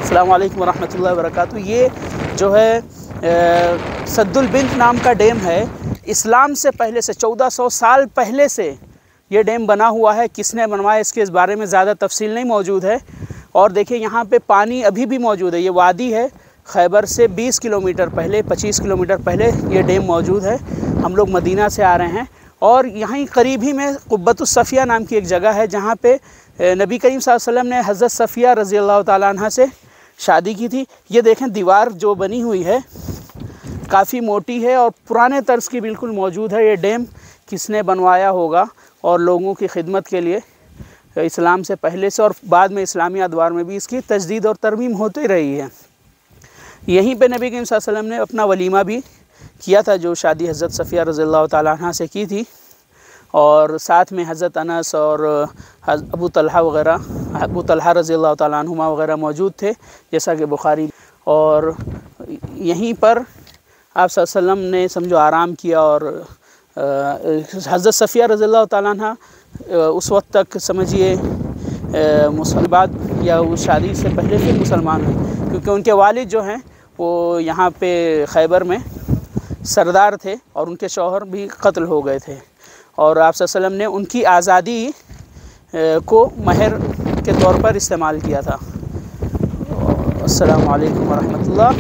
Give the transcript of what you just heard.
अस्सलामु अलैकुम वरहमतुल्लाहि वबरकातुहू। ये जो है सद्दुल बिंत नाम का डैम है। इस्लाम से पहले से 1400 साल पहले से ये डैम बना हुआ है। किसने बनवाया इसके इस बारे में ज़्यादा तफसील नहीं मौजूद है। और देखिए यहाँ पे पानी अभी भी मौजूद है। ये वादी है, खैबर से 20 किलोमीटर पहले 25 किलोमीटर पहले ये डैम मौजूद है। हम लोग मदीना से आ रहे हैं और यहीं करीब ही में कुब्बतुस सफ़िया नाम की एक जगह है जहाँ पे नबी करीम सल्लल्लाहु अलैहि वसल्लम ने हज़रत सफ़िया रज़ी अल्लाह ताला अन्हा से शादी की थी। ये देखें दीवार जो बनी हुई है काफ़ी मोटी है और पुराने तर्ज की बिल्कुल मौजूद है। ये डैम किसने बनवाया होगा और लोगों की खिदमत के लिए इस्लाम से पहले से और बाद में इस्लामी अदवार में भी इसकी तजदीद और तरमीम होती रही है। यहीं पे नबी करीम सल्लल्लाहु अलैहि वसल्लम ने अपना वलीमा भी किया था, जो शादी हज़रत सफ़िया रज़ियल्लाहु ताला अन्हा से की थी। और साथ में हज़रत अनस और अबू तलहा वग़ैरह, अबू तलहा रज़ियल्लाहु ताला अन्हुमा वग़ैरह मौजूद थे, जैसा कि बुखारी। और यहीं पर आप सल्लल्लाहु अलैहि वसल्लम ने समझो आराम किया और हज़रत सफ़िया रज़ियल्लाहु ताला अन्हा उस वक्त तक समझिए मुसलमान या उस शादी से पहले से मुसलमान हुई, क्योंकि उनके वालिद जो हैं वो यहाँ पे खैबर में सरदार थे और उनके शौहर भी कत्ल हो गए थे। और आप सल्लल्लाहु अलैहि वसल्लम ने उनकी आज़ादी को महर के तौर पर इस्तेमाल किया था। अस्सलामु अलैकुम वरहमतुल्लाह।